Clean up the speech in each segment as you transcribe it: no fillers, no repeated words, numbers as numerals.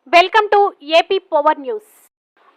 Welcome to AP power news.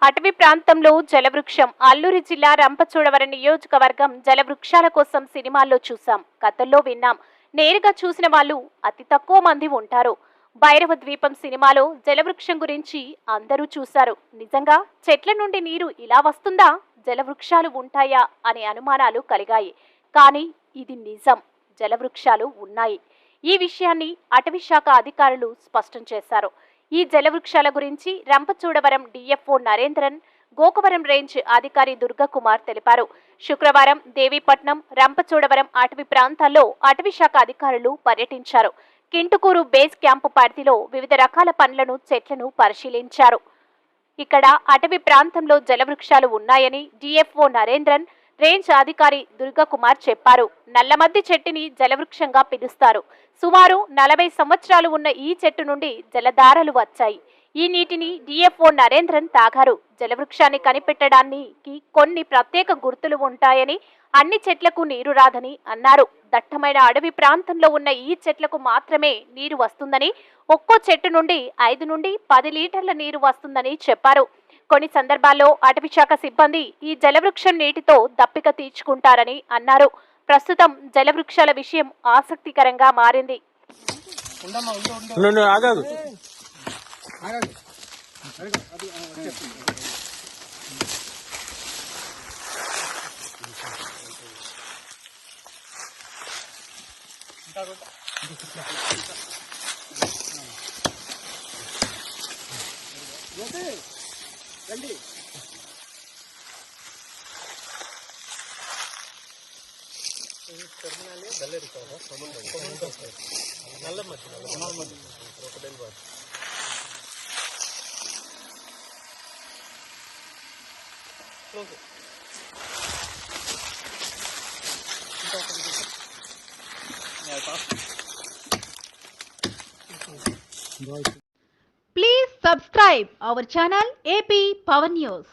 అటవీ ప్రాంతంలో జలవృక్షం. అల్లూరి జిల్లా రంపచోడవరం నియోజకవర్గం జలవృక్షాల కోసం సినిమాల్లో చూసాం, కథల్లో విన్నాం. నేరుగా చూసిన వాళ్ళు అతి తక్కువ మంది ఉంటారు. భైరవ ద్వీపం సినిమాలో జలవృక్షం గురించి అందరూ చూశారు. నిజంగా చెట్ల నుండి నీరు ఇలా వస్తుందా, జలవృక్షాలు ఉంటాయా అనే అనుమానాలు కలిగాయి. కానీ ఇది నిజం, జలవృక్షాలు ఉన్నాయి. ఈ విషయాన్ని అటవీ శాఖ అధికారులు స్పష్టం చేశారు. ఈ జలవృక్షాల గురించి రంపచోడవరం డిఎఫ్ఓ నరేంద్రన్, గోకవరం రేంజ్ అధికారి దుర్గకుమార్ తెలిపారు. శుక్రవారం దేవీపట్నం, రంపచోడవరం అటవీ ప్రాంతాల్లో అటవీ శాఖ అధికారులు పర్యటించారు. కింటుకూరు బేస్ క్యాంపు పరిధిలో వివిధ రకాల పండ్లను, చెట్లను పరిశీలించారు. ఇక్కడ అటవీ ప్రాంతంలో జలవృక్షాలు ఉన్నాయని డిఎఫ్ఓ నరేంద్రన్, రేంజ్ అధికారి దుర్గకుమార్ చెప్పారు. నల్లమద్ది చెట్టుని జలవృక్షంగా పిలుస్తారు. సుమారు 40 సంవత్సరాలు ఉన్న ఈ చెట్టు నుండి జలధారలు వచ్చాయి. ఈ నీటిని డిఎఫ్ఓ నరేంద్రన్ తాగారు. జలవృక్షాన్ని కనిపెట్టడానికి కొన్ని ప్రత్యేక గుర్తులు ఉంటాయని, అన్ని చెట్లకు నీరు రాదని అన్నారు. దట్టమైన అడవి ప్రాంతంలో ఉన్న ఈ చెట్లకు మాత్రమే నీరు వస్తుందని, ఒక్కో చెట్టు నుండి 5 నుండి 10 లీటర్ల నీరు వస్తుందని చెప్పారు. కొన్ని సందర్భాల్లో అటవీ శాఖ సిబ్బంది ఈ జలవృక్షం నీటితో దప్పిక తీర్చుకుంటారని అన్నారు. ప్రస్తుతం జలవృక్షాల విషయం ఆసక్తికరంగా మారింది. Please subscribe our channel AP Power News.